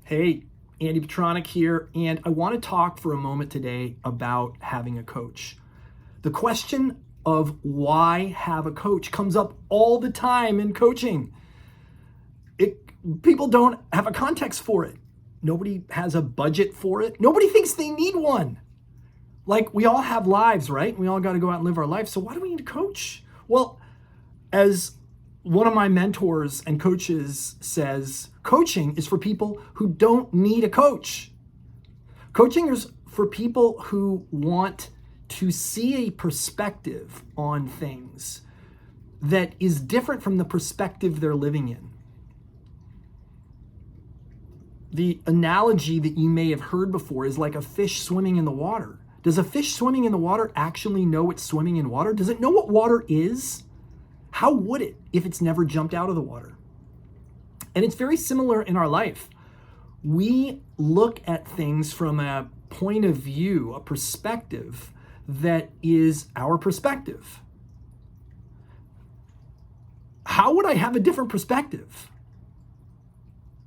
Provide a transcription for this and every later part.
Hey, Andy Petronic here, and I want to talk for a moment today about having a coach. The question of why have a coach comes up all the time in coaching. People don't have a context for it. Nobody has a budget for it. Nobody thinks they need one. Like, we all have lives, right? We all got to go out and live our lives. So why do we need a coach? Well, as one of my mentors and coaches says, coaching is for people who don't need a coach. Coaching is for people who want to see a perspective on things that is different from the perspective they're living in. The analogy that you may have heard before is like a fish swimming in the water. Does a fish swimming in the water actually know it's swimming in water? Does it know what water is? How would it if it's never jumped out of the water? And it's very similar in our life. We look at things from a point of view, a perspective that is our perspective. How would I have a different perspective?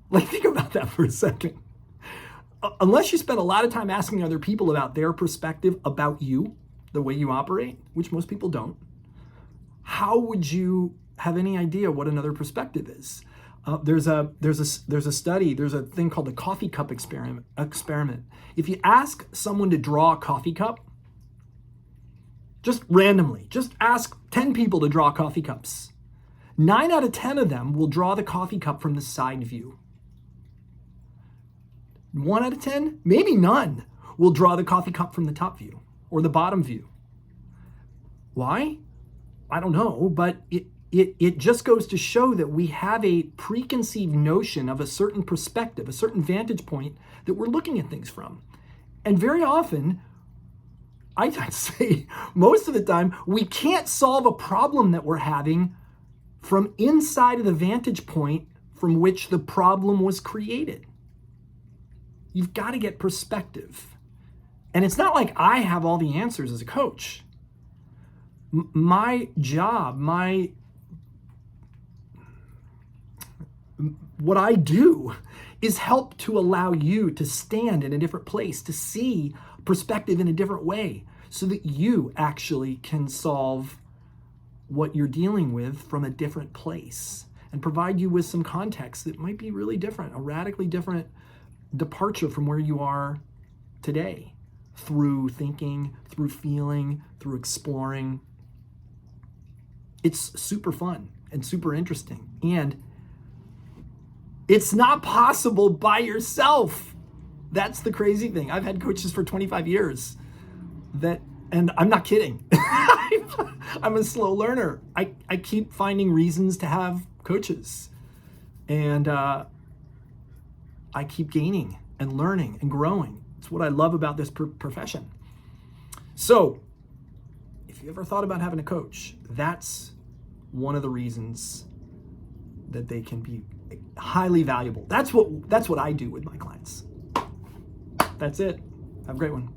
Like, think about that for a second. Unless you spend a lot of time asking other people about their perspective about you, the way you operate, which most people don't, how would you have any idea what another perspective is? There's a study. There's a thing called the coffee cup experiment. If you ask someone to draw a coffee cup, just randomly, just ask 10 people to draw coffee cups. 9 out of 10 of them will draw the coffee cup from the side view. 1 out of 10, maybe none, will draw the coffee cup from the top view or the bottom view. Why? I don't know, but it just goes to show that we have a preconceived notion of a certain perspective, a certain vantage point that we're looking at things from. And very often, I'd say most of the time, we can't solve a problem that we're having from inside of the vantage point from which the problem was created. You've got to get perspective. And it's not like I have all the answers as a coach. My job, what I do is help to allow you to stand in a different place, to see perspective in a different way, so that you actually can solve what you're dealing with from a different place and provide you with some context that might be really different, a radically different departure from where you are today, through thinking, through feeling, through exploring. It's super fun and super interesting. And it's not possible by yourself. That's the crazy thing. I've had coaches for 25 years and I'm not kidding. I'm a slow learner. I keep finding reasons to have coaches. And I keep gaining and learning and growing. It's what I love about this profession. So, if you ever thought about having a coach, that's one of the reasons that they can be highly valuable. That's what I do with my clients. That's it. Have a great one.